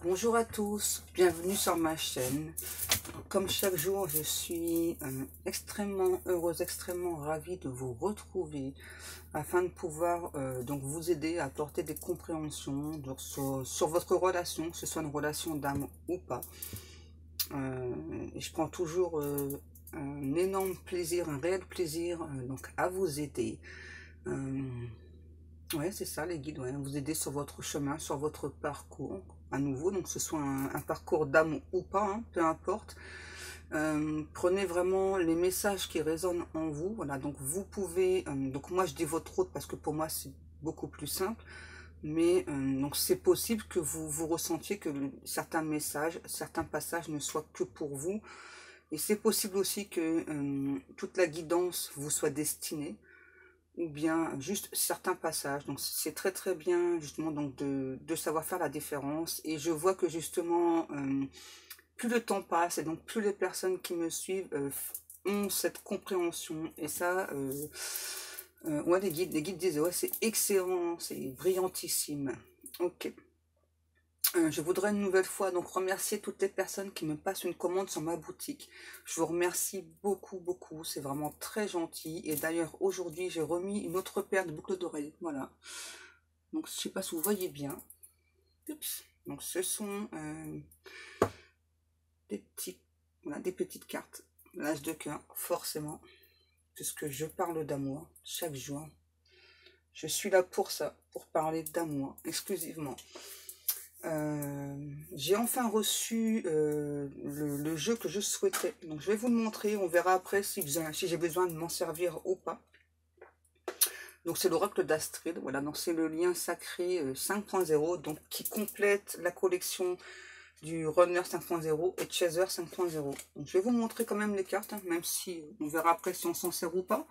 Bonjour à tous, bienvenue sur ma chaîne. Comme chaque jour, je suis extrêmement heureuse, extrêmement ravie de vous retrouver afin de pouvoir donc vous aider à apporter des compréhensions donc, sur votre relation, que ce soit une relation d'âme ou pas. Et je prends toujours un énorme plaisir, un réel plaisir donc à vous aider. Ouais, c'est ça les guides, ouais, vous aider sur votre chemin, sur votre parcours, à nouveau, donc que ce soit un parcours d'âme ou pas, hein, peu importe. Prenez vraiment les messages qui résonnent en vous, voilà, donc vous pouvez, donc moi je dis votre autre parce que pour moi c'est beaucoup plus simple, mais donc c'est possible que vous ressentiez que certains messages, certains passages ne soient que pour vous, et c'est possible aussi que toute la guidance vous soit destinée, ou bien juste certains passages. Donc c'est très très bien justement donc de savoir faire la différence. Et je vois que justement plus le temps passe et donc plus les personnes qui me suivent ont cette compréhension. Et ça, ouais, les guides disent ouais, c'est excellent, c'est brillantissime. Ok. Je voudrais une nouvelle fois donc remercier toutes les personnes qui me passent une commande sur ma boutique. Je vous remercie beaucoup, beaucoup. C'est vraiment très gentil. Et d'ailleurs, aujourd'hui, j'ai remis une autre paire de boucles d'oreilles. Voilà. Donc, je ne sais pas si vous voyez bien. Oups. Donc, ce sont voilà, des petites cartes. L'âge de cœur, forcément. Puisque je parle d'amour chaque jour. Je suis là pour ça, pour parler d'amour exclusivement. J'ai enfin reçu le jeu que je souhaitais. Donc je vais vous le montrer, on verra après si j'ai besoin de m'en servir ou pas. Donc c'est l'oracle d'Astrid, voilà, donc c'est le lien sacré 5.0, donc qui complète la collection du Runner 5.0 et Chaser 5.0. Donc je vais vous montrer quand même les cartes, hein, même si on verra après si on s'en sert ou pas.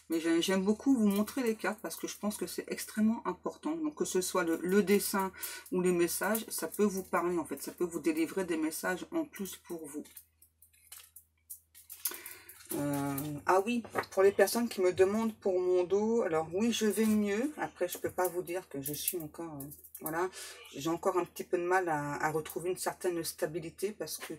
Mais j'aime beaucoup vous montrer les cartes parce que je pense que c'est extrêmement important. Donc que ce soit le dessin ou les messages, ça peut vous parler en fait. Ça peut vous délivrer des messages en plus pour vous. Ah oui, pour les personnes qui me demandent pour mon dos, alors oui, je vais mieux. Après, je peux pas vous dire que je suis encore... voilà, j'ai encore un petit peu de mal à retrouver une certaine stabilité parce que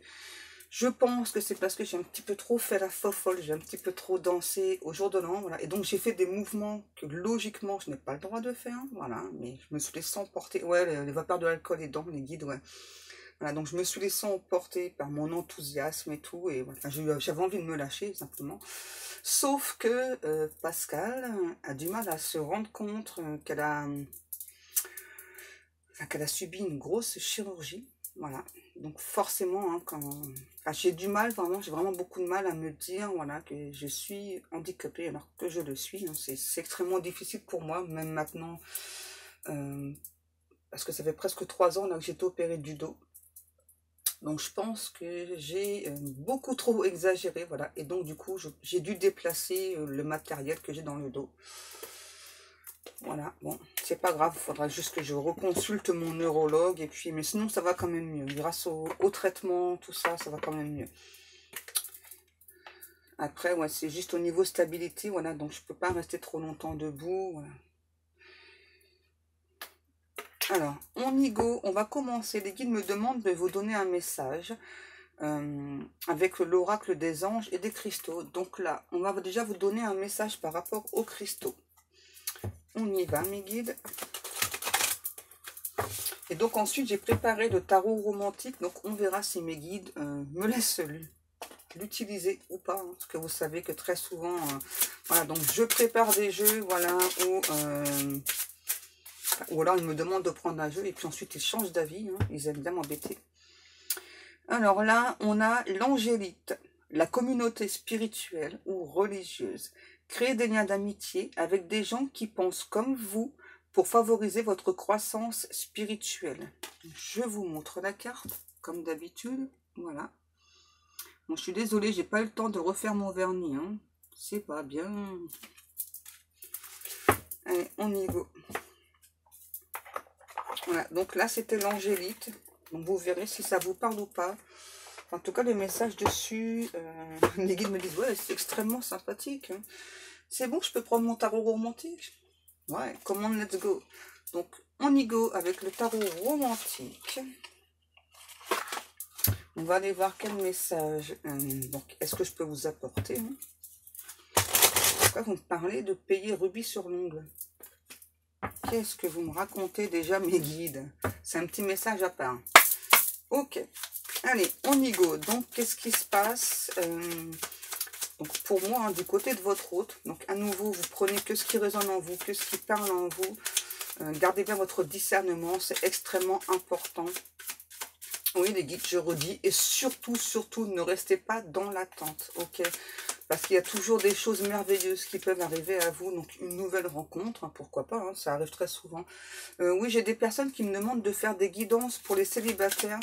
je pense que c'est parce que j'ai un petit peu trop fait la fofolle, j'ai un petit peu trop dansé au jour de l'an, voilà. Et donc j'ai fait des mouvements que logiquement je n'ai pas le droit de faire, voilà. Mais je me suis laissé emporter, ouais, les vapeurs de l'alcool et dents, les guides, ouais. Voilà, donc je me suis laissé emporter par mon enthousiasme et tout, et voilà, j'avais envie de me lâcher simplement. Sauf que Pascal a du mal à se rendre compte qu'elle a subi une grosse chirurgie. Voilà, donc forcément, hein, j'ai du mal, vraiment, j'ai vraiment beaucoup de mal à me dire, voilà, que je suis handicapée alors que je le suis. Hein. C'est extrêmement difficile pour moi, même maintenant, parce que ça fait presque 3 ans là, que j'ai été opérée du dos. Donc je pense que j'ai beaucoup trop exagéré, voilà, et donc du coup, j'ai dû déplacer le matériel que j'ai dans le dos. Voilà, bon, c'est pas grave, il faudra juste que je reconsulte mon neurologue, et puis, mais sinon ça va quand même mieux. Grâce au traitement, tout ça, ça va quand même mieux. Après, ouais, c'est juste au niveau stabilité, voilà, donc je peux pas rester trop longtemps debout, voilà. Alors, on y go, on va commencer. Les guides me demandent de vous donner un message avec l'oracle des anges et des cristaux. Donc là, on va déjà vous donner un message par rapport aux cristaux. On y va, mes guides. Et donc ensuite, j'ai préparé le tarot romantique. Donc on verra si mes guides me laissent l'utiliser ou pas. Hein, parce que vous savez que très souvent, voilà, donc je prépare des jeux, voilà, ou alors ils me demandent de prendre un jeu et puis ensuite ils changent d'avis. Hein, ils aiment bien m'embêter. Alors là, on a l'angélite, la communauté spirituelle ou religieuse. Créer des liens d'amitié avec des gens qui pensent comme vous pour favoriser votre croissance spirituelle. Je vous montre la carte, comme d'habitude. Voilà. Bon, je suis désolée, j'ai pas eu le temps de refaire mon vernis. Hein. C'est pas bien. Allez, on y va. Voilà, donc là, c'était l'angélite. Donc vous verrez si ça vous parle ou pas. En tout cas, les messages dessus, les guides me disent, ouais, c'est extrêmement sympathique. Hein. C'est bon, je peux prendre mon tarot romantique? Ouais, come on, let's go. Donc, on y go avec le tarot romantique. On va aller voir quel message donc est-ce que je peux vous apporter. Hein. Pourquoi vous me parlez de payer rubis sur l'ongle? Qu'est-ce que vous me racontez déjà, mes guides? C'est un petit message à part. Ok. Allez, on y go. Donc, qu'est-ce qui se passe donc, pour moi, hein, du côté de votre hôte, donc à nouveau, vous prenez que ce qui résonne en vous, que ce qui parle en vous. Gardez bien votre discernement, c'est extrêmement important. Oui, les guides, je redis. Et surtout, surtout, ne restez pas dans l'attente, ok? Parce qu'il y a toujours des choses merveilleuses qui peuvent arriver à vous. Donc, une nouvelle rencontre, hein, pourquoi pas, hein, ça arrive très souvent. Oui, j'ai des personnes qui me demandent de faire des guidances pour les célibataires.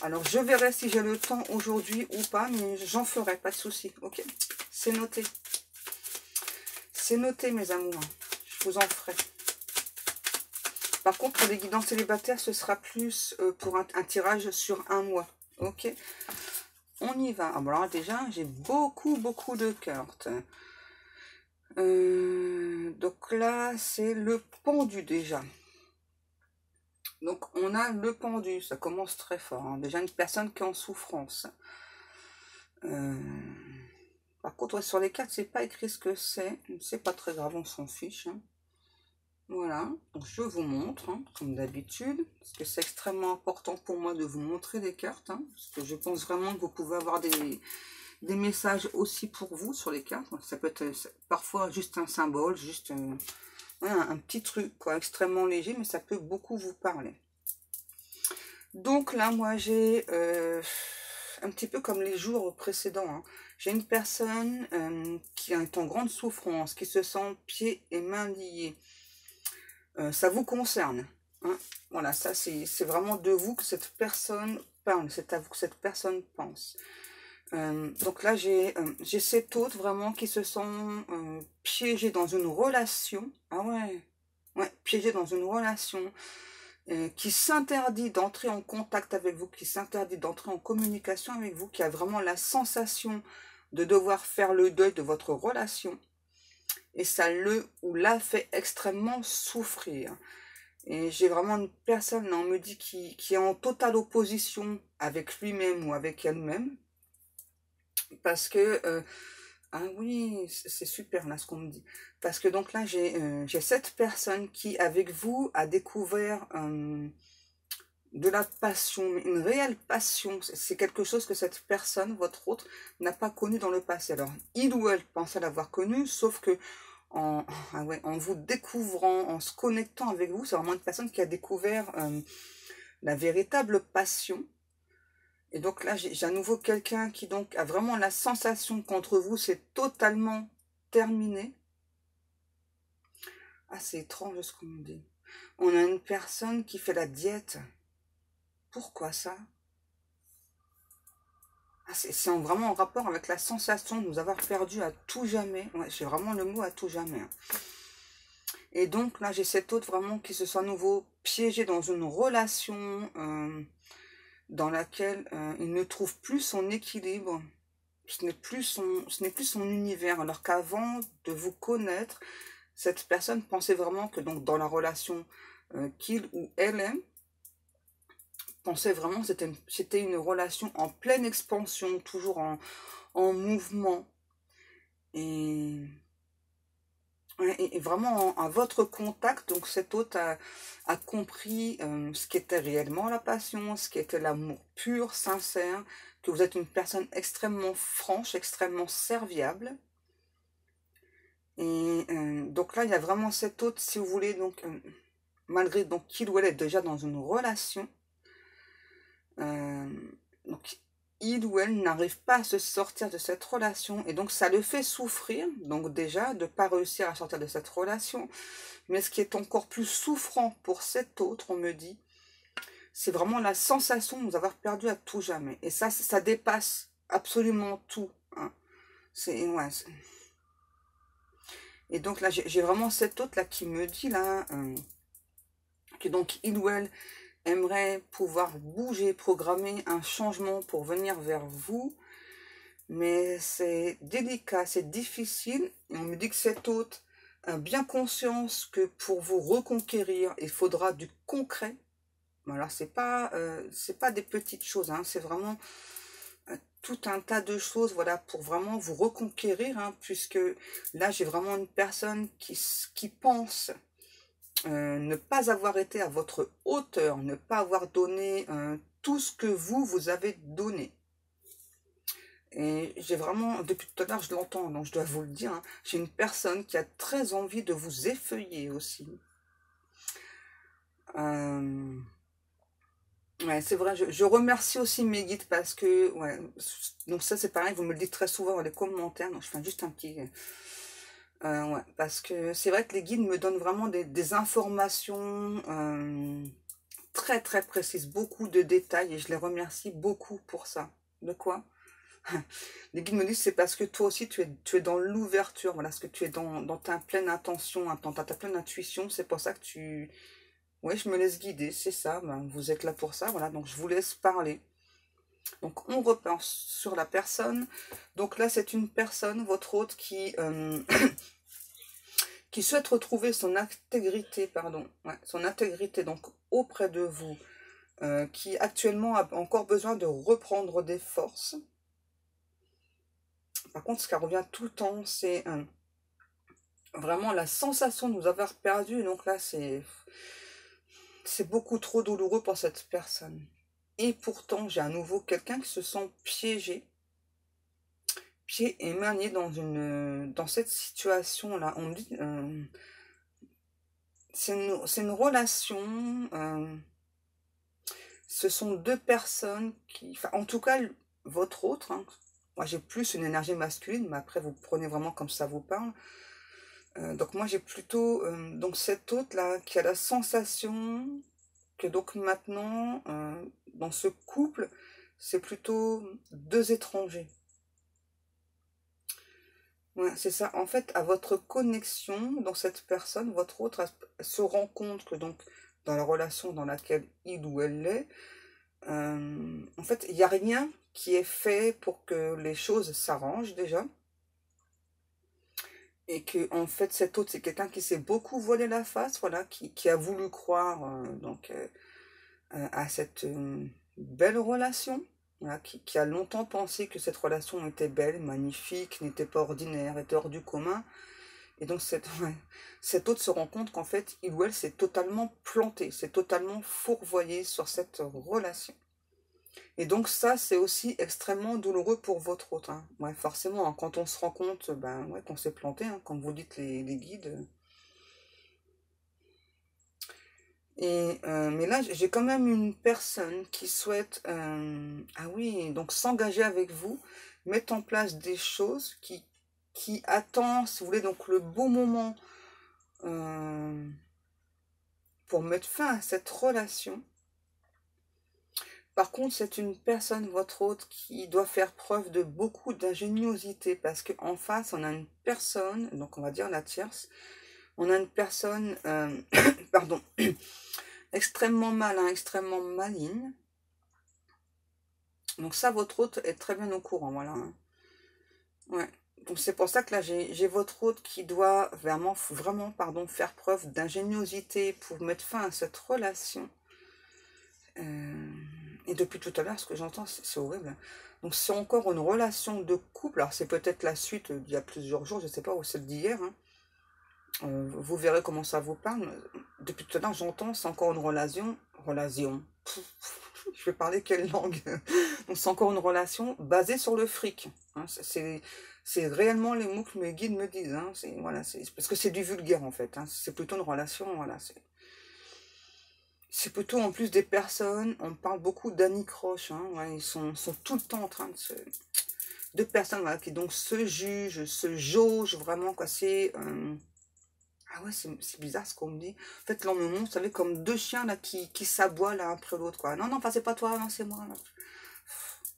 Alors, je verrai si j'ai le temps aujourd'hui ou pas, mais j'en ferai, pas de souci, ok? C'est noté. C'est noté, mes amours. Je vous en ferai. Par contre, les guidances célibataires, ce sera plus pour un tirage sur un mois. Ok, on y va. Ah, bon, alors déjà, j'ai beaucoup de cartes. Donc là, c'est le pendu déjà. Donc, on a le pendu. Ça commence très fort. Hein. Déjà, une personne qui est en souffrance. Par contre, ouais, sur les cartes, c'est pas écrit ce que c'est. C'est pas très grave, on s'en fiche. Hein. Voilà, donc je vous montre, hein, comme d'habitude, parce que c'est extrêmement important pour moi de vous montrer les cartes, hein, parce que je pense vraiment que vous pouvez avoir des messages aussi pour vous sur les cartes. Ça peut être parfois juste un symbole, juste voilà, un petit truc, quoi, extrêmement léger, mais ça peut beaucoup vous parler. Donc là, moi, j'ai un petit peu comme les jours précédents, hein, j'ai une personne qui est en grande souffrance, qui se sent pieds et mains liés. Ça vous concerne. Hein. Voilà, ça c'est vraiment de vous que cette personne parle, c'est à vous que cette personne pense. Donc là, j'ai cet autre vraiment qui se sent piégé dans une relation. Ah ouais, piégé dans une relation qui s'interdit d'entrer en contact avec vous, qui s'interdit d'entrer en communication avec vous, qui a vraiment la sensation de devoir faire le deuil de votre relation. Et ça le ou la fait extrêmement souffrir. Et j'ai vraiment une personne, là, on me dit, qui est en totale opposition avec lui-même ou avec elle-même. Parce que, ah oui, c'est super là ce qu'on me dit. Parce que donc là, j'ai cette personne qui, avec vous, a découvert de la passion, une réelle passion. C'est quelque chose que cette personne, votre autre, n'a pas connu dans le passé. Alors, il ou elle pensait l'avoir connu, sauf que en vous découvrant, en se connectant avec vous, c'est vraiment une personne qui a découvert la véritable passion. Et donc là, j'ai à nouveau quelqu'un qui donc a vraiment la sensation qu'entre vous, c'est totalement terminé. Ah, c'est étrange ce qu'on me dit. On a une personne qui fait la diète. Pourquoi ça? Ah, c'est vraiment en rapport avec la sensation de nous avoir perdu à tout jamais. Ouais, j'ai vraiment le mot à tout jamais. Hein. Et donc là, j'ai cet autre vraiment qui se sent à nouveau piégé dans une relation dans laquelle il ne trouve plus son équilibre. Ce n'est plus son univers. Alors qu'avant de vous connaître, cette personne pensait vraiment que donc dans la relation qu'il ou elle aime, pensait vraiment que c'était une relation en pleine expansion, toujours en mouvement. Et vraiment à votre contact, donc cet hôte a compris ce qu'était réellement la passion, ce qu'était l'amour pur, sincère, que vous êtes une personne extrêmement franche, extrêmement serviable. Et donc là, il y a vraiment cet hôte, si vous voulez, donc malgré donc qu'il ou elle est déjà dans une relation, donc il ou elle n'arrive pas à se sortir de cette relation et donc ça le fait souffrir, donc déjà de ne pas réussir à sortir de cette relation, mais ce qui est encore plus souffrant pour cet autre, on me dit, c'est vraiment la sensation de nous avoir perdu à tout jamais, et ça dépasse absolument tout, hein. Ouais, et donc là j'ai vraiment cet autre là qui me dit là, que donc il ou elle aimerait pouvoir bouger, programmer un changement pour venir vers vous, mais c'est délicat, c'est difficile, et on me dit que cet hôte a bien conscience que pour vous reconquérir, il faudra du concret, Alors, c'est pas des petites choses, hein, c'est vraiment tout un tas de choses, voilà, pour vraiment vous reconquérir, hein, puisque là, j'ai vraiment une personne qui pense ne pas avoir été à votre hauteur, ne pas avoir donné tout ce que vous avez donné. Et j'ai vraiment, depuis tout à l'heure, je l'entends, donc je dois vous le dire, hein, j'ai une personne qui a très envie de vous effeuiller aussi. Ouais, c'est vrai, je remercie aussi mes guides parce que, ouais, donc ça c'est pareil, vous me le dites très souvent dans les commentaires, donc je fais juste un petit... ouais, parce que c'est vrai que les guides me donnent vraiment des informations très très précises, beaucoup de détails, et je les remercie beaucoup pour ça. De quoi? Les guides me disent c'est parce que toi aussi tu es dans l'ouverture, voilà, parce que tu es dans ta pleine intention, hein, dans ta pleine intuition, c'est pour ça que tu... Oui, je me laisse guider, c'est ça, ben, vous êtes là pour ça, voilà, donc je vous laisse parler. Donc on repense sur la personne. Donc là c'est une personne, votre hôte, qui souhaite retrouver son intégrité, pardon, ouais, son intégrité donc auprès de vous, qui actuellement a encore besoin de reprendre des forces. Par contre, ce qui revient tout le temps, c'est vraiment la sensation de nous avoir perdu. Donc là, c'est beaucoup trop douloureux pour cette personne. Et pourtant, j'ai à nouveau quelqu'un qui se sent piégé, pieds et mains liés dans cette situation-là. On dit, c'est une relation, ce sont deux personnes qui, enfin, en tout cas, votre autre, hein, moi j'ai plus une énergie masculine, mais après vous prenez vraiment comme ça vous parle. Donc moi j'ai plutôt donc cet autre là qui a la sensation que donc maintenant dans ce couple c'est plutôt deux étrangers. Ouais, c'est ça. En fait, à votre connexion dans cette personne, votre autre se rend compte que donc dans la relation dans laquelle il ou elle est, en fait, il n'y a rien qui est fait pour que les choses s'arrangent déjà. Et que en fait, cet autre, c'est quelqu'un qui s'est beaucoup voilé la face, voilà, qui a voulu croire à cette belle relation. Voilà, qui a longtemps pensé que cette relation était belle, magnifique, n'était pas ordinaire, était hors du commun. Et donc ouais, cet autre se rend compte qu'en fait, il ou elle s'est totalement planté, s'est totalement fourvoyé sur cette relation. Et donc ça, c'est aussi extrêmement douloureux pour votre autre, hein. Ouais, forcément, hein, quand on se rend compte ben, ouais, qu'on s'est planté, hein, comme vous dites les guides. Et, mais là, j'ai quand même une personne qui souhaite, ah oui, donc s'engager avec vous, mettre en place des choses qui attend, si vous voulez, donc le bon moment pour mettre fin à cette relation. Par contre, c'est une personne, votre hôte, qui doit faire preuve de beaucoup d'ingéniosité parce qu'en face, on a une personne, donc on va dire la tierce, on a une personne, pardon, extrêmement malin, extrêmement maligne. Donc ça, votre hôte est très bien au courant, voilà. Hein. Ouais. Donc c'est pour ça que là, j'ai votre hôte qui doit vraiment, pardon, faire preuve d'ingéniosité pour mettre fin à cette relation. Et depuis tout à l'heure, ce que j'entends, c'est horrible. Donc c'est encore une relation de couple. Alors c'est peut-être la suite d'il y a plusieurs jours, je ne sais pas, ou celle d'hier. Hein. Vous verrez comment ça vous parle. Depuis tout à l'heure, j'entends, c'est encore une relation. Relation. Je vais parler quelle langue? Donc c'est encore une relation basée sur le fric. Hein. C'est réellement les mots que mes guides me disent. Hein. Voilà, parce que c'est du vulgaire en fait. Hein. C'est plutôt une relation. Voilà, c'est plutôt en plus des personnes, on parle beaucoup d'anicroche, hein, ouais, ils sont tout le temps en train de personnes voilà, qui donc se jugent, se jaugent vraiment, quoi, c'est... ah ouais, c'est bizarre ce qu'on me dit. En fait, là, on me montre, vous savez, comme deux chiens là, qui s'aboient l'un après l'autre, quoi. Non, non, enfin, c'est pas toi, non, c'est moi.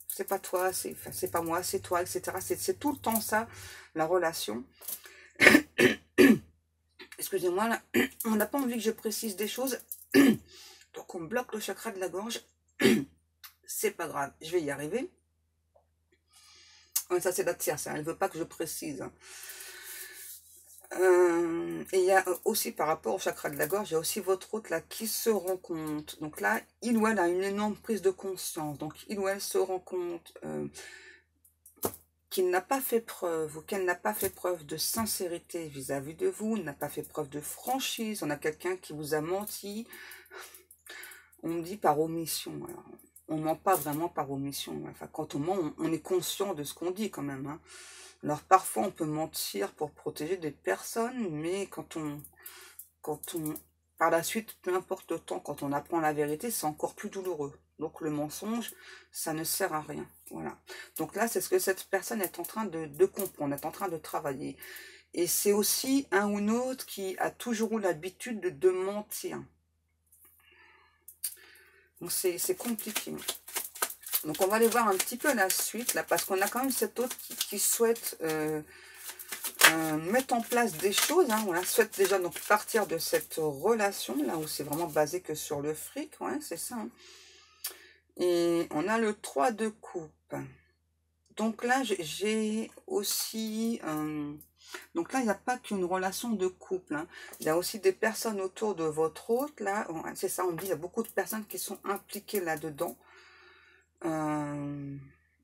C'est pas toi, c'est pas moi, c'est toi, etc. C'est tout le temps ça, la relation. Excusez-moi, là, on n'a pas envie que je précise des choses. Donc on bloque le chakra de la gorge. C'est pas grave, je vais y arriver. Ça c'est la tierce, hein, elle veut pas que je précise. Et il y a aussi par rapport au chakra de la gorge, il y a aussi votre hôte là qui se rend compte. Donc là, il ou elle a une énorme prise de conscience. Donc il ou elle se rend compte qu'il n'a pas fait preuve ou qu'elle n'a pas fait preuve de sincérité vis-à-vis de vous, n'a pas fait preuve de franchise. On a quelqu'un qui vous a menti. On me dit par omission. Alors, on ment pas vraiment par omission. Enfin, quand on ment, on est conscient de ce qu'on dit quand même. Hein. Alors parfois on peut mentir pour protéger des personnes, mais quand on, par la suite, peu importe le temps, quand on apprend la vérité, c'est encore plus douloureux. Donc le mensonge, ça ne sert à rien. Voilà. Donc là, c'est ce que cette personne est en train de comprendre, est en train de travailler. Et c'est aussi un ou l'autre qui a toujours eu l'habitude de mentir. Donc c'est compliqué. Donc on va aller voir un petit peu la suite, là, parce qu'on a quand même cet autre qui souhaite mettre en place des choses. Hein, on souhaite déjà donc partir de cette relation, là où c'est vraiment basé que sur le fric, ouais, c'est ça. Hein. Et on a le 3 de coupe. Donc là, j'ai aussi... donc là, il n'y a pas qu'une relation de couple. Hein. Il y a aussi des personnes autour de votre hôte, là. C'est ça, on dit, il y a beaucoup de personnes qui sont impliquées là-dedans.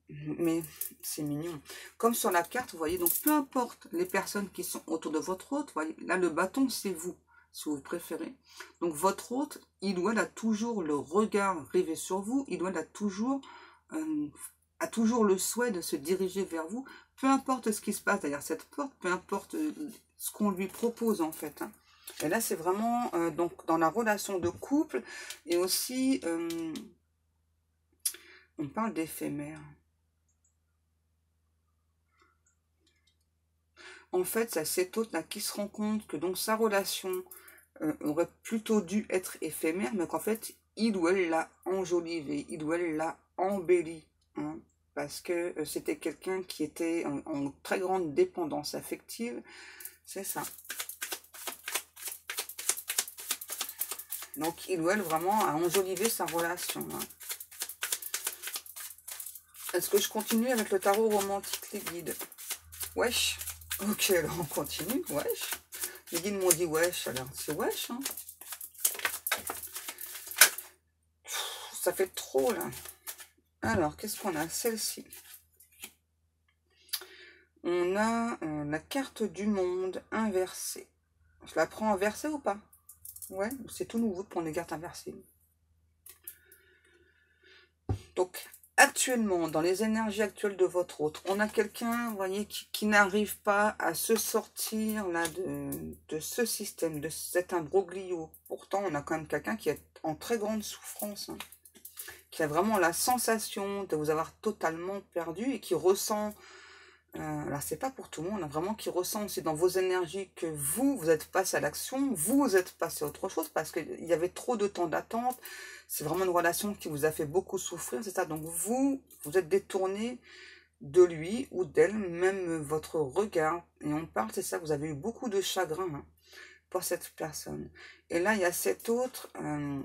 Mais c'est mignon. Comme sur la carte, vous voyez, donc peu importe les personnes qui sont autour de votre hôte, vous voyez, là le bâton c'est vous, si vous préférez. Donc votre hôte, il ou elle a toujours le regard rivé sur vous, il ou elle a toujours le souhait de se diriger vers vous, peu importe ce qui se passe derrière cette porte, peu importe ce qu'on lui propose en fait. Hein. Et là c'est vraiment donc dans la relation de couple et aussi... on parle d'éphémère. En fait, c'est cet autre-là qui se rend compte que donc sa relation aurait plutôt dû être éphémère, mais qu'en fait, il ou elle l'a enjolivé, il ou elle l'a embelli. Hein, parce que c'était quelqu'un qui était en très grande dépendance affective. C'est ça. Donc, il ou elle vraiment a enjolivé sa relation. Hein. Est-ce que je continue avec le tarot romantique, les guides? Wesh. Ok, alors on continue. Wesh. Les guides m'ont dit wesh, alors c'est wesh. Hein. Ça fait trop, là. Alors, qu'est-ce qu'on a? Celle-ci. On a la carte du monde inversée. Je la prends inversée ou pas? Ouais, c'est tout nouveau de prendre les cartes inversées. Donc, actuellement, dans les énergies actuelles de votre autre, on a quelqu'un, vous voyez, qui n'arrive pas à se sortir là de ce système, de cet imbroglio. Pourtant, on a quand même quelqu'un qui est en très grande souffrance, hein, qui a vraiment la sensation de vous avoir totalement perdu et qui ressent... alors, c'est pas pour tout le monde, hein, vraiment qui ressent aussi dans vos énergies que vous êtes passé à l'action, vous êtes passé à autre chose parce qu'il y avait trop de temps d'attente. C'est vraiment une relation qui vous a fait beaucoup souffrir, c'est ça. Donc vous êtes détourné de lui ou d'elle, même votre regard. Et on parle, c'est ça, vous avez eu beaucoup de chagrin hein, pour cette personne. Et là, il y a cet autre, on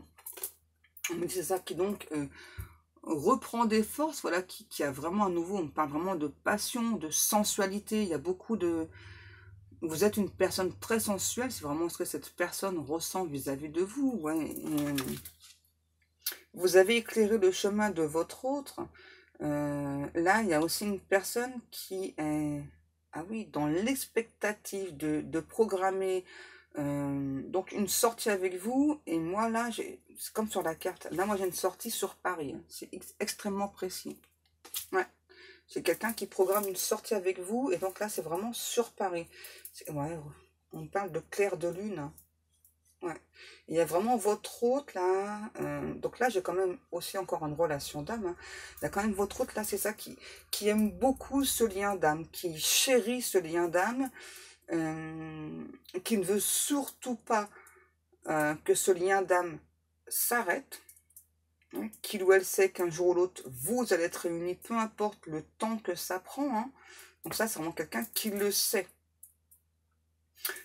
me dit c'est ça, qui donc... reprend des forces, voilà, qui a vraiment à nouveau, on parle vraiment de passion, de sensualité, il y a beaucoup de... Vous êtes une personne très sensuelle, c'est vraiment ce que cette personne ressent vis-à-vis de vous, ouais. Vous avez éclairé le chemin de votre autre, là, il y a aussi une personne qui est, ah oui, dans l'expectative de programmer donc une sortie avec vous, et moi là, c'est comme sur la carte, là moi j'ai une sortie sur Paris, hein. C'est extrêmement précis. Ouais, c'est quelqu'un qui programme une sortie avec vous, et donc là c'est vraiment sur Paris. Ouais, on parle de clair de lune. Hein. Ouais, il y a vraiment votre hôte là, donc là j'ai quand même aussi encore une relation d'âme, hein. Il y a quand même votre hôte là, c'est ça qui aime beaucoup ce lien d'âme, qui chérit ce lien d'âme, qui ne veut surtout pas que ce lien d'âme s'arrête, hein, qu'il ou elle sait qu'un jour ou l'autre, vous allez être réunis, peu importe le temps que ça prend. Hein. Donc ça, c'est vraiment quelqu'un qui le sait.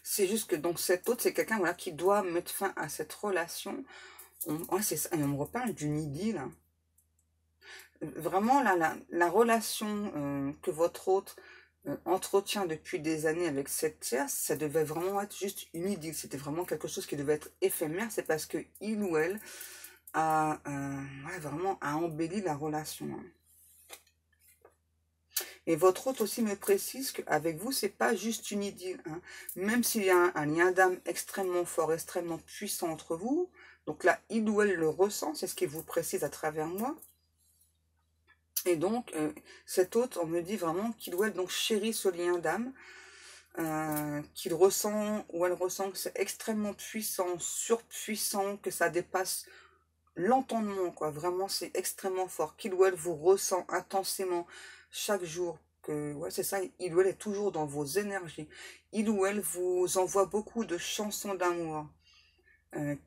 C'est juste que donc cet autre, c'est quelqu'un voilà, qui doit mettre fin à cette relation. Ouais, c'est ça, et on me reparle d'une idylle. Hein. Vraiment, la relation que votre autre entretient depuis des années avec cette tierce, ça devait vraiment être juste une idylle. C'était vraiment quelque chose qui devait être éphémère. C'est parce que il ou elle a ouais, vraiment a embelli la relation. Hein. Et votre hôte aussi me précise qu'avec vous, c'est pas juste une idylle. Hein. Même s'il y a un lien d'âme extrêmement fort, extrêmement puissant entre vous, donc là, il ou elle le ressent, c'est ce qu'il vous précise à travers moi. Et donc, cet hôte, on me dit vraiment qu'il ou elle donc chérit ce lien d'âme, qu'il ressent ou elle ressent que c'est extrêmement puissant, surpuissant, que ça dépasse l'entendement, quoi. Vraiment, c'est extrêmement fort. Qu'il ou elle vous ressent intensément chaque jour. Que, ouais, c'est ça, il ou elle est toujours dans vos énergies. Il ou elle vous envoie beaucoup de chansons d'amour.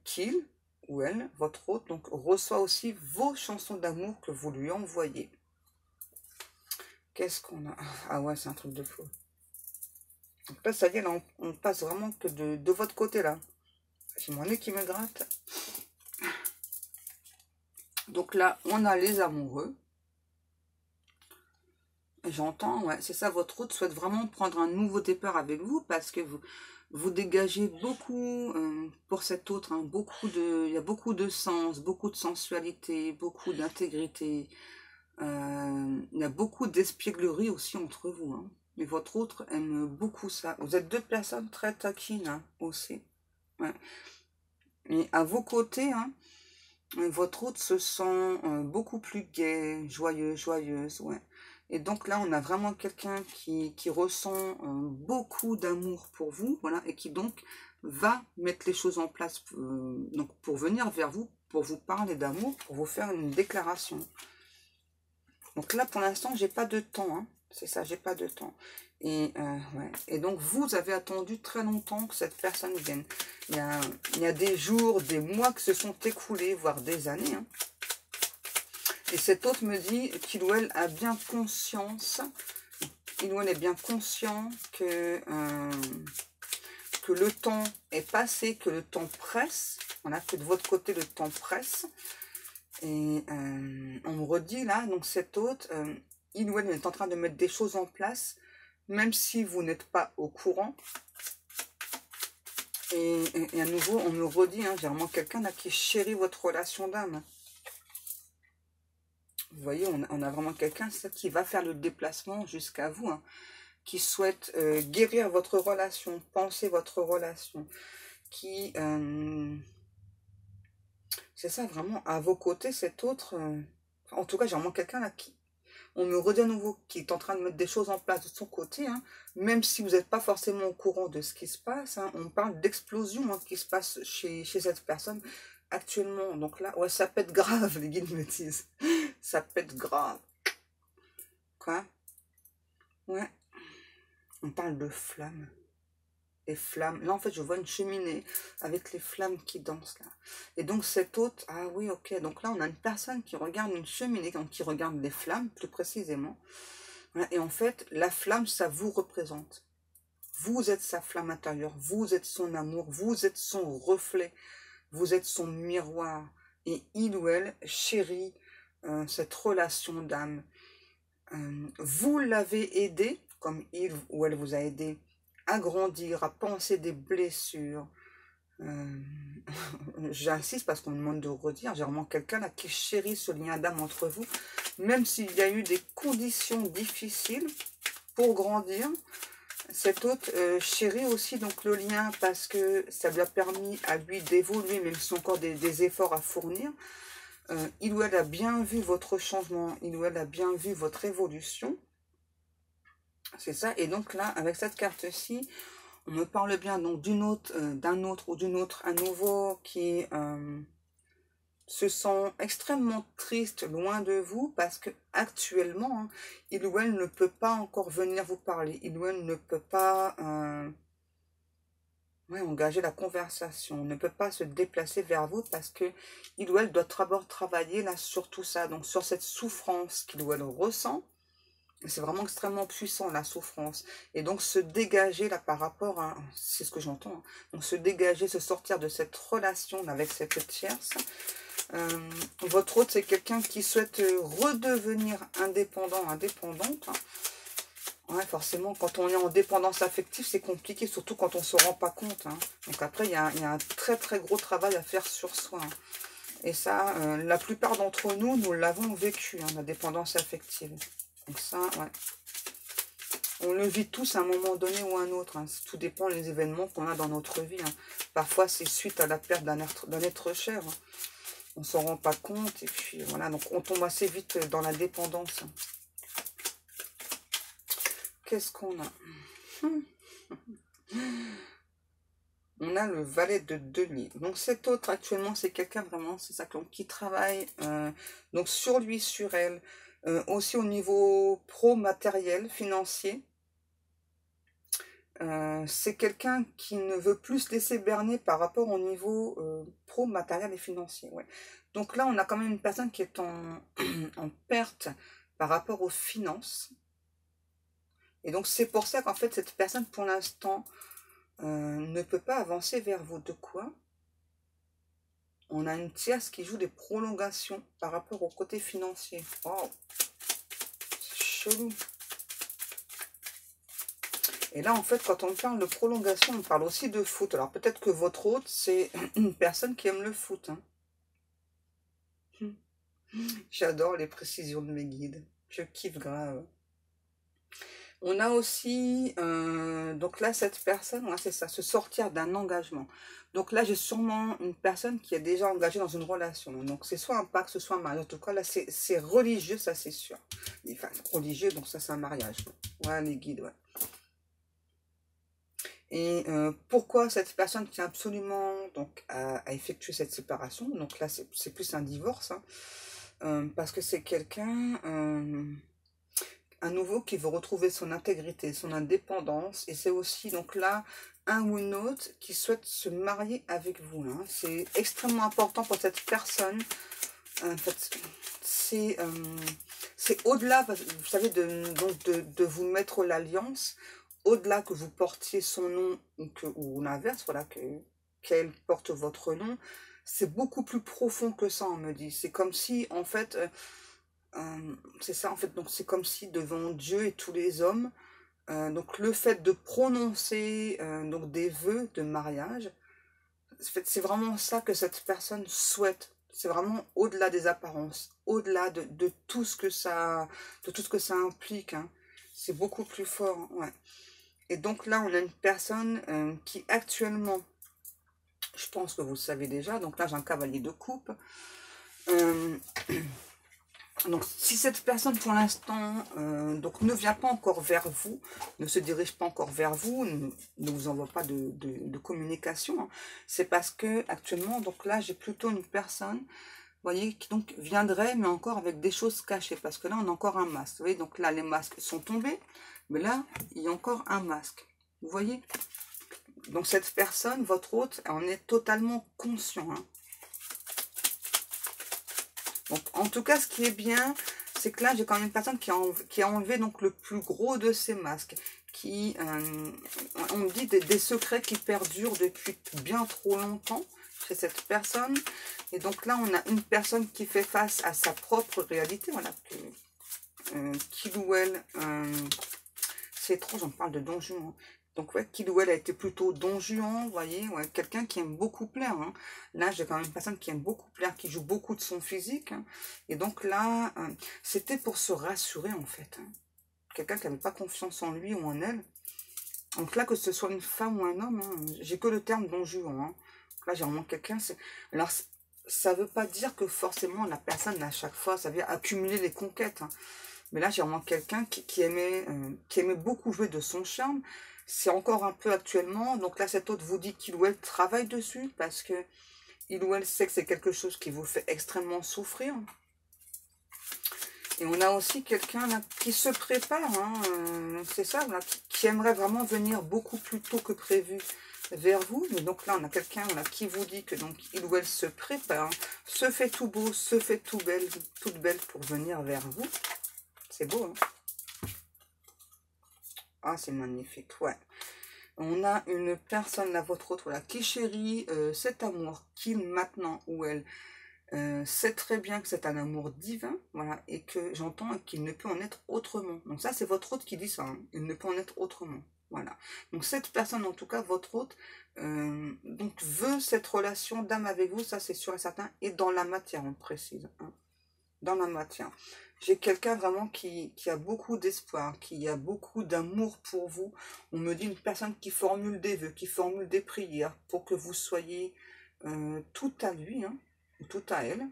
Qu'il ou elle, votre hôte, donc reçoit aussi vos chansons d'amour que vous lui envoyez. Qu'est-ce qu'on a? Ah ouais, c'est un truc de fou. Donc là, ça y est, là, on passe vraiment que de votre côté, là. J'ai mon nez qui me gratte. Donc là, on a les amoureux. J'entends, ouais, c'est ça, votre hôte souhaite vraiment prendre un nouveau départ avec vous parce que vous dégagez beaucoup, pour cet autre, hein, il y a beaucoup de sens, beaucoup de sensualité, beaucoup d'intégrité. Il y a beaucoup d'espièglerie aussi entre vous. Hein. Mais votre autre aime beaucoup ça. Vous êtes deux personnes très taquines hein, aussi. Ouais. Et à vos côtés, hein, votre autre se sent beaucoup plus gai, joyeuse. Ouais. Et donc là, on a vraiment quelqu'un qui ressent beaucoup d'amour pour vous, voilà, et qui donc va mettre les choses en place donc pour venir vers vous, pour vous parler d'amour, pour vous faire une déclaration. Donc là, pour l'instant, j'ai pas de temps. Hein. C'est ça, j'ai pas de temps. Et, ouais. Et donc, vous avez attendu très longtemps que cette personne vienne. Il y a des jours, des mois qui se sont écoulés, voire des années. Hein. Et cet autre me dit qu'il ou elle a bien conscience, il ou elle est bien conscient que le temps est passé, que le temps presse. Voilà, que de votre côté, le temps presse. Et on me redit là, donc cet hôte, il ou elle est en train de mettre des choses en place, même si vous n'êtes pas au courant. Et à nouveau, on me redit, hein, j'ai vraiment quelqu'un là qui chérit votre relation d'âme. Vous voyez, on a vraiment quelqu'un qui va faire le déplacement jusqu'à vous, hein, qui souhaite guérir votre relation, penser votre relation, qui... c'est ça, vraiment, à vos côtés, cet autre... en tout cas, j'ai vraiment quelqu'un là qui... On me redit à nouveau qui est en train de mettre des choses en place de son côté, hein, même si vous n'êtes pas forcément au courant de ce qui se passe. Hein, on parle d'explosion hein, qui se passe chez cette personne actuellement. Donc là, ouais, ça pète grave, les guides me disent. Ça pète grave. Quoi? Ouais. On parle de flammes. Les flammes. Là, en fait, je vois une cheminée avec les flammes qui dansent, là. Et donc, cet hôte... Ah oui, ok. Donc là, on a une personne qui regarde une cheminée, donc qui regarde les flammes, plus précisément. Voilà. Et en fait, la flamme, ça vous représente. Vous êtes sa flamme intérieure. Vous êtes son amour. Vous êtes son reflet. Vous êtes son miroir. Et il ou elle chérit cette relation d'âme. Vous l'avez aidé, comme il ou elle vous a aidé, à grandir, à penser des blessures. J'insiste parce qu'on me demande de redire. J'ai vraiment quelqu'un là qui chérit ce lien d'âme entre vous, même s'il y a eu des conditions difficiles pour grandir. Cet hôte chérit aussi donc le lien parce que ça lui a permis à lui d'évoluer, même si encore des efforts à fournir. Il ou elle a bien vu votre changement, il ou elle a bien vu votre évolution. C'est ça. Et donc là, avec cette carte-ci, on me parle bien donc d'un autre ou d'une autre à nouveau qui se sent extrêmement triste loin de vous parce que actuellement, hein, il ou elle ne peut pas encore venir vous parler. Il ou elle ne peut pas engager la conversation, ne peut pas se déplacer vers vous parce que il ou elle doit d'abord travailler là sur tout ça, donc sur cette souffrance qu'il ou elle ressent. C'est vraiment extrêmement puissant, la souffrance. Et donc, se dégager, là, par rapport à... C'est ce que j'entends. Hein, donc, se dégager, se sortir de cette relation avec cette tierce. Votre autre, c'est quelqu'un qui souhaite redevenir indépendant, indépendante. Hein. Ouais, forcément, quand on est en dépendance affective, c'est compliqué, surtout quand on ne se rend pas compte, hein. Donc après, il y a un très très gros travail à faire sur soi, hein. Et ça, la plupart d'entre nous, nous l'avons vécu, hein, la dépendance affective. Donc ça, ouais. On le vit tous à un moment donné ou à un autre, hein. Tout dépend des événements qu'on a dans notre vie, hein. Parfois, c'est suite à la perte d'un être cher, hein. On ne s'en rend pas compte, et puis voilà, donc on tombe assez vite dans la dépendance, hein. Qu'est-ce qu'on a? On a le valet de denier. Donc cet autre actuellement, c'est quelqu'un vraiment, c'est ça, qui travaille donc sur lui, sur elle, aussi au niveau pro, matériel, financier. C'est quelqu'un qui ne veut plus se laisser berner par rapport au niveau pro, matériel et financier. Ouais. Donc là, on a quand même une personne qui est en, en perte par rapport aux finances. Et donc c'est pour ça qu'en fait, cette personne, pour l'instant, ne peut pas avancer vers vous. De quoi? On a une tierce qui joue des prolongations par rapport au côté financier. Wow, c'est chelou. Et là, en fait, quand on parle de prolongation, on parle aussi de foot. Alors peut-être que votre hôte, c'est une personne qui aime le foot, hein. J'adore les précisions de mes guides. Je kiffe grave. On a aussi, donc là, cette personne, ouais, c'est ça, se sortir d'un engagement. Donc là, j'ai sûrement une personne qui est déjà engagée dans une relation. Donc c'est soit un pacte, soit un mariage. En tout cas, là, c'est religieux, ça c'est sûr. Enfin, religieux, donc ça c'est un mariage. Ouais, les guides, ouais. Et pourquoi cette personne tient absolument donc, à effectuer cette séparation? Donc là, c'est plus un divorce, hein. Parce que c'est quelqu'un... à nouveau qui veut retrouver son intégrité, son indépendance, et c'est aussi donc là un ou une autre qui souhaite se marier avec vous, hein. C'est extrêmement important pour cette personne. En fait, c'est au-delà, vous savez, de vous mettre l'alliance, au-delà que vous portiez son nom ou l'inverse, voilà, qu'elle porte votre nom, c'est beaucoup plus profond que ça, on me dit. C'est comme si, en fait, c'est ça en fait, donc c'est comme si devant Dieu et tous les hommes, donc le fait de prononcer donc des vœux de mariage, en fait, c'est vraiment ça que cette personne souhaite. C'est vraiment au-delà des apparences, au-delà de tout ce que ça, de tout ce que ça implique, hein. C'est beaucoup plus fort, hein, ouais. Et donc là, on a une personne qui actuellement, je pense que vous le savez déjà, donc là j'ai un cavalier de coupe. Euh, Donc, si cette personne, pour l'instant, donc ne vient pas encore vers vous, ne se dirige pas encore vers vous, ne vous envoie pas de communication, hein, c'est parce que actuellement, donc là, j'ai plutôt une personne, vous voyez, qui donc viendrait, mais encore avec des choses cachées, parce que là, on a encore un masque. Vous voyez, donc là, les masques sont tombés, mais là, il y a encore un masque. Vous voyez? Donc, cette personne, votre hôte, en est totalement conscient, hein. Donc, en tout cas, ce qui est bien, c'est que là, j'ai quand même une personne qui a enlevé donc, le plus gros de ses masques. On me dit des secrets qui perdurent depuis bien trop longtemps chez cette personne. Et donc là, on a une personne qui fait face à sa propre réalité. Voilà, qu'il ou elle, c'est étrange, on parle de Don Juan. Donc, ouais, qu'il ou elle a été plutôt Don Juan, vous voyez, ouais, quelqu'un qui aime beaucoup plaire, hein. Là, j'ai quand même une personne qui aime beaucoup plaire, qui joue beaucoup de son physique, hein. Et donc là, c'était pour se rassurer, en fait, hein. Quelqu'un qui n'avait pas confiance en lui ou en elle. Donc là, que ce soit une femme ou un homme, hein, j'ai que le terme Don Juan, hein. Donc là, j'ai vraiment quelqu'un... Alors, ça ne veut pas dire que forcément la personne, à chaque fois, ça vient accumuler les conquêtes, hein. Mais là, j'ai vraiment quelqu'un qui aimait beaucoup jouer de son charme. C'est encore un peu actuellement. Donc là, cet autre vous dit qu'il ou elle travaille dessus parce que il ou elle sait que c'est quelque chose qui vous fait extrêmement souffrir. Et on a aussi quelqu'un là qui se prépare, hein, c'est ça, là, qui aimerait vraiment venir beaucoup plus tôt que prévu vers vous. Mais donc là, on a quelqu'un là qui vous dit que donc il ou elle se prépare, se fait tout beau, se fait toute belle pour venir vers vous. C'est beau, hein? Ah, c'est magnifique, ouais. On a une personne, là, votre autre, voilà, qui chérit cet amour qu'il, maintenant, ou elle, sait très bien que c'est un amour divin, voilà, et que j'entends qu'il ne peut en être autrement. Donc ça, c'est votre hôte qui dit ça, hein. Il ne peut en être autrement. Voilà. Donc cette personne, en tout cas, votre hôte, donc veut cette relation d'âme avec vous, ça c'est sûr et certain, et dans la matière, on précise, hein, dans la matière. J'ai quelqu'un vraiment qui a beaucoup d'espoir, qui a beaucoup d'amour pour vous. On me dit une personne qui formule des vœux, qui formule des prières pour que vous soyez tout à lui, hein, ou tout à elle.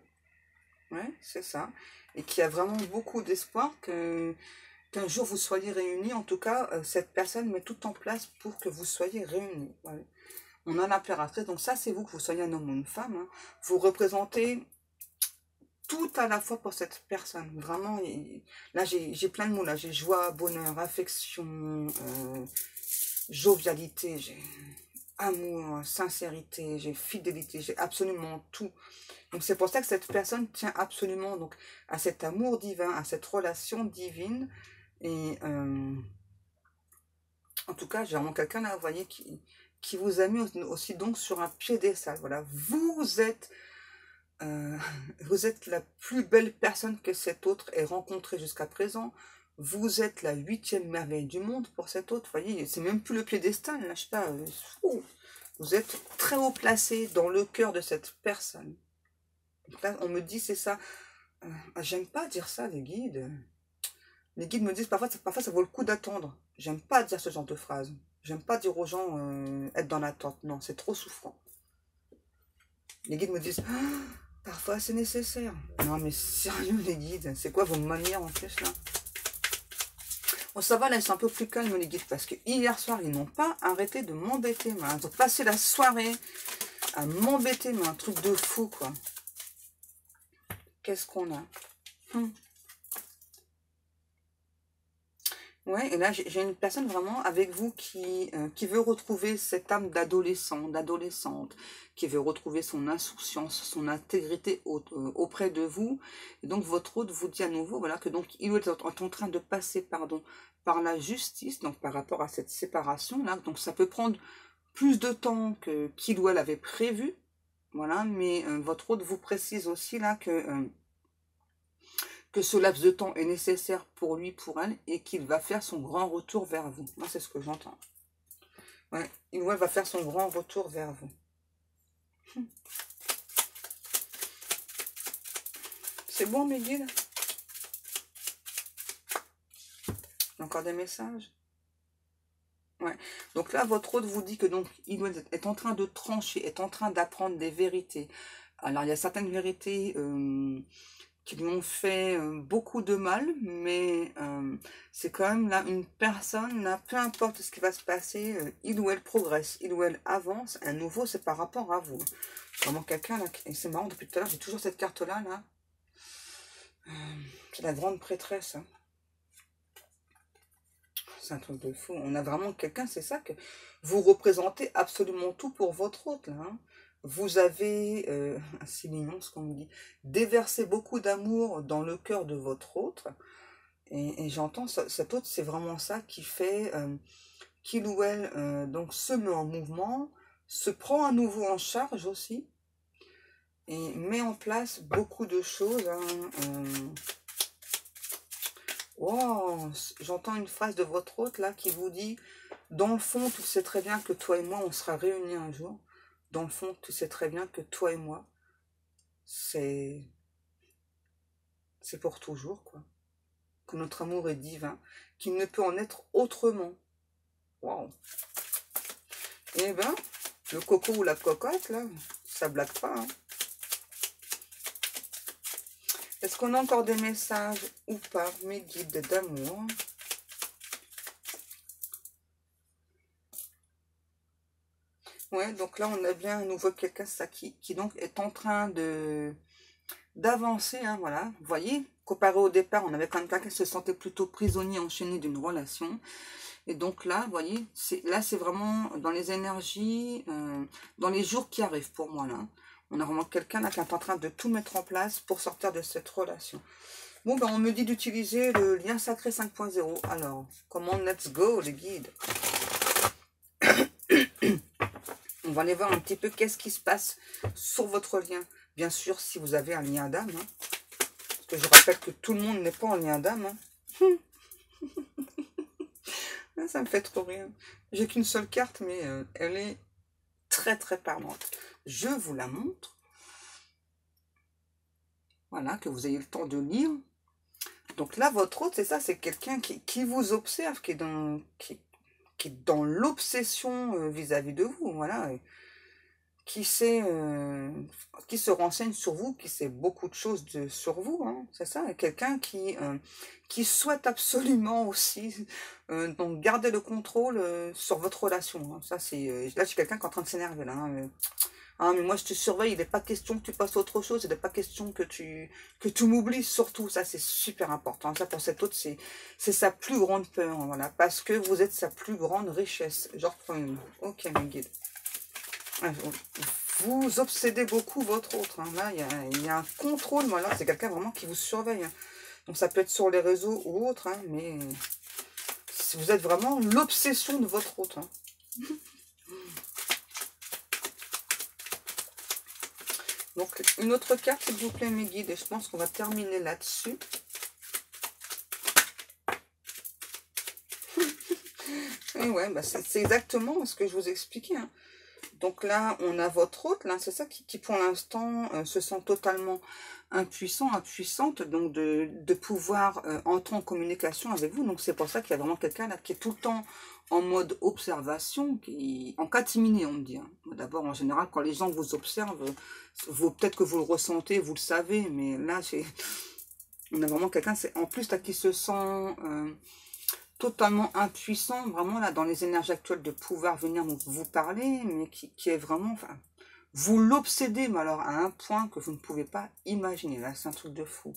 Ouais, c'est ça. Et qui a vraiment beaucoup d'espoir qu'un jour vous soyez réunis. En tout cas, cette personne met tout en place pour que vous soyez réunis. Ouais. On a l'impératrice, donc ça c'est vous, que vous soyez un homme ou une femme. Hein. Vous représentez tout à la fois pour cette personne. Vraiment, là j'ai plein de mots. Là, j'ai joie, bonheur, affection, jovialité, j'ai amour, sincérité, j'ai fidélité, j'ai absolument tout. Donc c'est pour ça que cette personne tient absolument donc à cet amour divin, à cette relation divine. Et en tout cas, j'ai vraiment quelqu'un là, vous voyez, qui vous a mis aussi donc sur un piédestal. Voilà, vous êtes la plus belle personne que cet autre ait rencontrée jusqu'à présent. Vous êtes la 8e merveille du monde pour cet autre. Vous voyez, c'est même plus le piédestal, là, je sais pas. Vous êtes très haut placé dans le cœur de cette personne. Donc là, on me dit, c'est ça. J'aime pas dire ça, les guides. Les guides me disent, parfois ça vaut le coup d'attendre. J'aime pas dire ce genre de phrase. J'aime pas dire aux gens, être dans l'attente. Non, c'est trop souffrant. Les guides me disent, parfois c'est nécessaire. Non, mais sérieux, les guides, c'est quoi vos manières en plus, là? Bon, ça va, là, c'est un peu plus calme, les guides, parce que hier soir, ils n'ont pas arrêté de m'embêter. Ils ont passé la soirée à m'embêter, mais un truc de fou, quoi. Qu'est-ce qu'on a? Ouais, et là, j'ai une personne vraiment avec vous qui veut retrouver cette âme d'adolescent, d'adolescente, qui veut retrouver son insouciance, son intégrité auprès de vous. Et donc, votre hôte vous dit à nouveau, voilà, que donc, il est en train de passer, pardon, par la justice, donc par rapport à cette séparation-là. Donc, ça peut prendre plus de temps qu'il ou elle avait prévu, voilà, mais votre hôte vous précise aussi, là, que ce laps de temps est nécessaire pour lui, pour elle, et qu'il va faire son grand retour vers vous. Moi, c'est ce que j'entends. Ouais, il ou elle va faire son grand retour vers vous. C'est bon, mes guides? Encore des messages? Ouais. Donc là, votre hôte vous dit que donc il est en train de trancher, est en train d'apprendre des vérités. Alors, il y a certaines vérités qui lui ont fait beaucoup de mal, mais c'est quand même là une personne, là, peu importe ce qui va se passer, il ou elle progresse, il ou elle avance. Un nouveau, c'est par rapport à vous. Vraiment quelqu'un là, et c'est marrant, depuis tout à l'heure, j'ai toujours cette carte-là, là. C'est la grande prêtresse. Hein. C'est un truc de fou. On a vraiment quelqu'un, c'est ça, que vous représentez absolument tout pour votre hôte, là. Hein. Vous avez, c'est mignon ce qu'on me dit, déversé beaucoup d'amour dans le cœur de votre hôte. Et j'entends, cet hôte, c'est vraiment ça qui fait qu'il ou elle donc se met en mouvement, se prend à nouveau en charge aussi, et met en place beaucoup de choses. Hein, wow, j'entends une phrase de votre hôte là qui vous dit, dans le fond, tu sais très bien que toi et moi, on sera réunis un jour. Dans le fond, tu sais très bien que toi et moi, c'est pour toujours, quoi. Que notre amour est divin, qu'il ne peut en être autrement. Waouh. Eh ben, le coco ou la cocotte, là, ça blague pas. Hein. Est-ce qu'on a encore des messages ou pas, mes guides d'amour? Ouais, donc là, on a bien à nouveau quelqu'un ça qui donc est en train d'avancer, hein, voilà. Vous voyez, comparé au départ, on avait quand même quelqu'un qui se sentait plutôt prisonnier, enchaîné d'une relation. Et donc là, vous voyez, là, c'est vraiment dans les énergies, dans les jours qui arrivent pour moi, là. On a vraiment quelqu'un là qui est en train de tout mettre en place pour sortir de cette relation. Bon, ben, on me dit d'utiliser le lien sacré 5.0. Alors, comment let's go, les guides? On va aller voir un petit peu qu'est-ce qui se passe sur votre lien Bien sûr, si vous avez un lien d'âme, hein, parce que je rappelle que tout le monde n'est pas en lien d'âme. Hein. Ça me fait trop rire. J'ai qu'une seule carte, mais elle est très très parlante. Je vous la montre. Voilà, que vous ayez le temps de lire. Donc là, votre hôte, c'est ça, c'est quelqu'un qui vous observe, qui est dans l'obsession vis-à-vis de vous, voilà, et qui sait, qui se renseigne sur vous, qui sait beaucoup de choses sur vous, hein, c'est ça, et quelqu'un qui souhaite absolument aussi donc garder le contrôle sur votre relation, hein. Ça c'est, là j'ai quelqu'un qui est en train de s'énerver là, hein, ah, mais moi je te surveille, il n'est pas question que tu passes à autre chose, il n'est pas question que tu m'oublies surtout, ça c'est super important. Ça pour cet autre, c'est sa plus grande peur, voilà, parce que vous êtes sa plus grande richesse. Je reprends une. Ok mes guides. Vous obsédez beaucoup votre autre, hein. Là il y a un contrôle, voilà, c'est quelqu'un vraiment qui vous surveille. Hein. Donc ça peut être sur les réseaux ou autre, hein, mais vous êtes vraiment l'obsession de votre autre. Hein. Donc, une autre carte, s'il vous plaît, mes guides. Et je pense qu'on va terminer là-dessus. Et ouais, bah c'est exactement ce que je vous expliquais. Hein. Donc là, on a votre hôte, là, c'est ça qui pour l'instant, se sent totalement impuissant, impuissante, donc de pouvoir entrer en communication avec vous. Donc c'est pour ça qu'il y a vraiment quelqu'un là qui est tout le temps en mode observation, en catimini, on me dit. Hein. D'abord, en général, quand les gens vous observent, peut-être que vous le ressentez, vous le savez, mais là, on a vraiment quelqu'un, c'est en plus là qui se sent totalement impuissant, vraiment là, dans les énergies actuelles, de pouvoir venir vous parler, mais qui est vraiment, enfin, vous l'obsédez, mais alors à un point que vous ne pouvez pas imaginer. Là, c'est un truc de fou.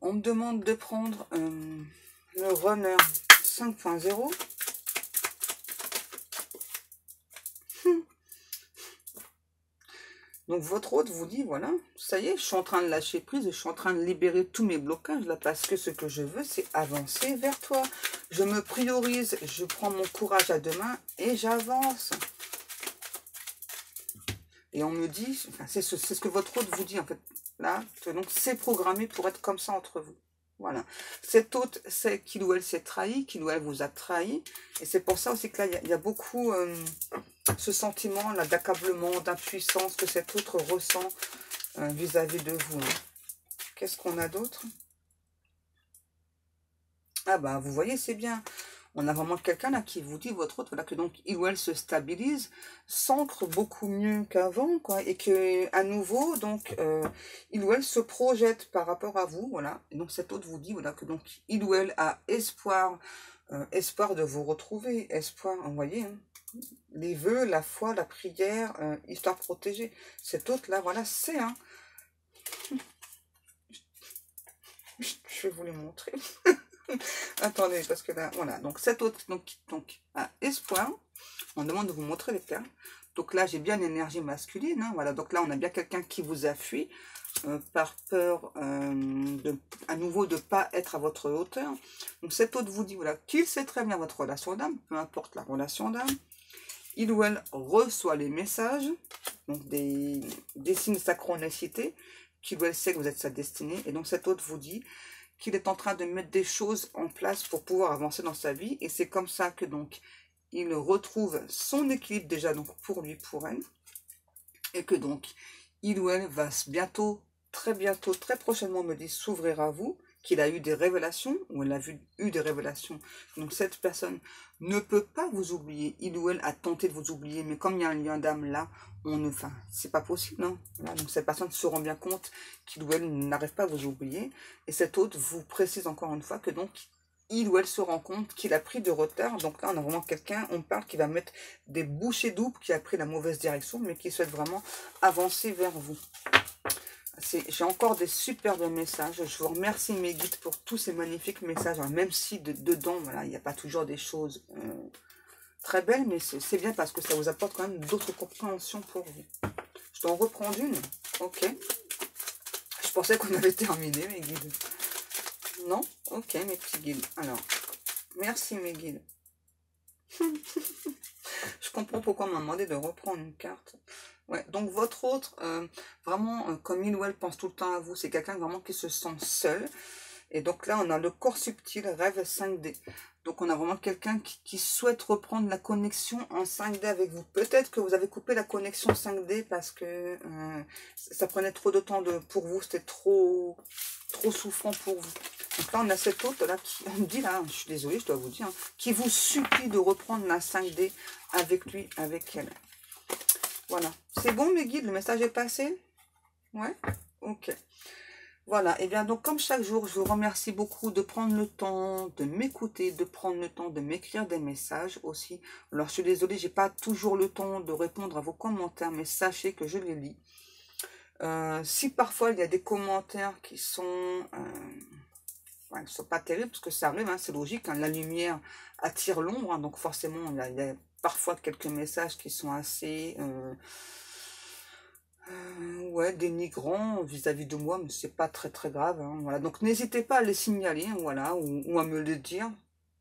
On me demande de prendre le runner 5.0. Donc votre hôte vous dit, voilà, ça y est, je suis en train de lâcher prise, je suis en train de libérer tous mes blocages là, parce que ce que je veux, c'est avancer vers toi. Je me priorise, je prends mon courage à deux mains et j'avance. Et on me dit, enfin, c'est ce que votre hôte vous dit en fait, là, donc c'est programmé pour être comme ça entre vous. Voilà. Cet hôte, c'est qu'il ou elle s'est trahi, qu'il ou elle vous a trahi. Et c'est pour ça aussi que là, il y a beaucoup ce sentiment là d'accablement, d'impuissance que cet autre ressent vis-à-vis de vous. Hein. Qu'est-ce qu'on a d'autre? Ah bah, vous voyez, c'est bien. On a vraiment quelqu'un là qui vous dit, votre autre, voilà, que donc il ou elle se stabilise, s'ancre beaucoup mieux qu'avant, quoi, et que à nouveau, donc, il ou elle se projette par rapport à vous, voilà. Et donc cet autre vous dit, voilà, que donc il ou elle a espoir, espoir de vous retrouver, espoir, vous voyez, hein, les vœux, la foi, la prière, histoire protégée. Cet autre là, voilà, c'est un. Je vais vous les montrer. Attendez, parce que là, voilà. Donc, cet autre, donc à espoir, on demande de vous montrer les cartes. Donc là, j'ai bien l'énergie masculine. Hein, voilà. Donc là, on a bien quelqu'un qui vous a fui par peur à nouveau de ne pas être à votre hauteur. Donc, cet autre vous dit, voilà, qu'il sait très bien votre relation d'âme, peu importe la relation d'âme. Il ou elle reçoit les messages, donc des signes de synchronicité, qu'il ou elle sait que vous êtes sa destinée. Et donc, cet autre vous dit qu'il est en train de mettre des choses en place pour pouvoir avancer dans sa vie. Et c'est comme ça que donc il retrouve son équilibre déjà donc pour lui, pour elle. Et que donc il ou elle va bientôt, très prochainement, me dit, s'ouvrir à vous, qu'il a eu des révélations, ou elle a eu des révélations. Donc cette personne ne peut pas vous oublier. Il ou elle a tenté de vous oublier, mais comme il y a un lien d'âme là, enfin, c'est pas possible, non? Voilà, donc cette personne se rend bien compte qu'il ou elle n'arrive pas à vous oublier. Et cet autre vous précise encore une fois que donc il ou elle se rend compte qu'il a pris de retard. Donc là, on a vraiment quelqu'un, on parle, qui va mettre des bouchées doubles, qui a pris la mauvaise direction, mais qui souhaite vraiment avancer vers vous. J'ai encore des superbes messages. Je vous remercie mes guides pour tous ces magnifiques messages. Alors, même si dedans, voilà, il n'y a pas toujours des choses très belles, mais c'est bien parce que ça vous apporte quand même d'autres compréhensions pour vous. Je dois en reprendre une. Ok. Je pensais qu'on avait terminé, mes guides. Non? Ok, mes petits guides. Alors, merci mes guides. Je comprends pourquoi on m'a demandé de reprendre une carte. Ouais, donc votre autre, vraiment, comme il ou elle pense tout le temps à vous, c'est quelqu'un vraiment qui se sent seul. Et donc là, on a le corps subtil, rêve 5D. Donc on a vraiment quelqu'un qui souhaite reprendre la connexion en 5D avec vous. Peut-être que vous avez coupé la connexion 5D parce que ça prenait trop de temps pour vous, c'était trop souffrant pour vous. Donc là, on a cet autre là qui, on me dit là, je suis désolée, je dois vous dire, hein, qui vous supplie de reprendre la 5D avec lui, avec elle. Voilà. C'est bon mes guides, le message est passé? Ouais? Ok. Voilà, et bien donc comme chaque jour, je vous remercie beaucoup de prendre le temps de m'écouter, de prendre le temps de m'écrire des messages aussi. Alors je suis désolée, j'ai pas toujours le temps de répondre à vos commentaires, mais sachez que je les lis. Si parfois il y a des commentaires qui sont, ouais, sont pas terribles, parce que ça arrive, hein, c'est logique, hein, la lumière attire l'ombre, hein, donc forcément il y a parfois quelques messages qui sont assez... ouais, dénigrant vis-à-vis de moi, mais c'est pas très grave, hein, voilà. Donc n'hésitez pas à les signaler, hein, voilà, ou à me le dire.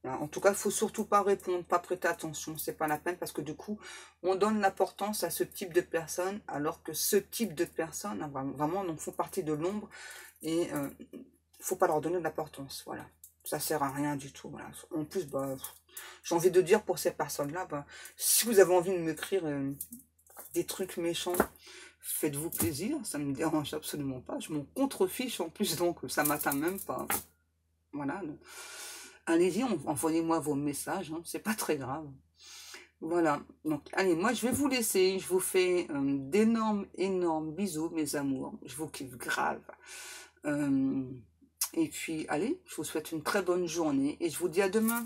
Voilà. En tout cas, il faut surtout pas répondre, pas prêter attention, c'est pas la peine, parce que du coup, on donne l'importance à ce type de personnes, alors que ce type de personnes, hein, vraiment, donc, font partie de l'ombre, et faut pas leur donner de l'importance, voilà. Ça sert à rien du tout, voilà. En plus, bah, j'ai envie de dire pour ces personnes-là, bah, si vous avez envie de m'écrire des trucs méchants, faites-vous plaisir, ça ne me dérange absolument pas. Je m'en contrefiche en plus, donc ça m'atteint même pas. Voilà. Allez-y, envoyez-moi vos messages, hein, c'est pas très grave. Voilà. Donc, allez, moi je vais vous laisser. Je vous fais d'énormes bisous, mes amours. Je vous kiffe grave. Et puis, allez, je vous souhaite une très bonne journée et je vous dis à demain.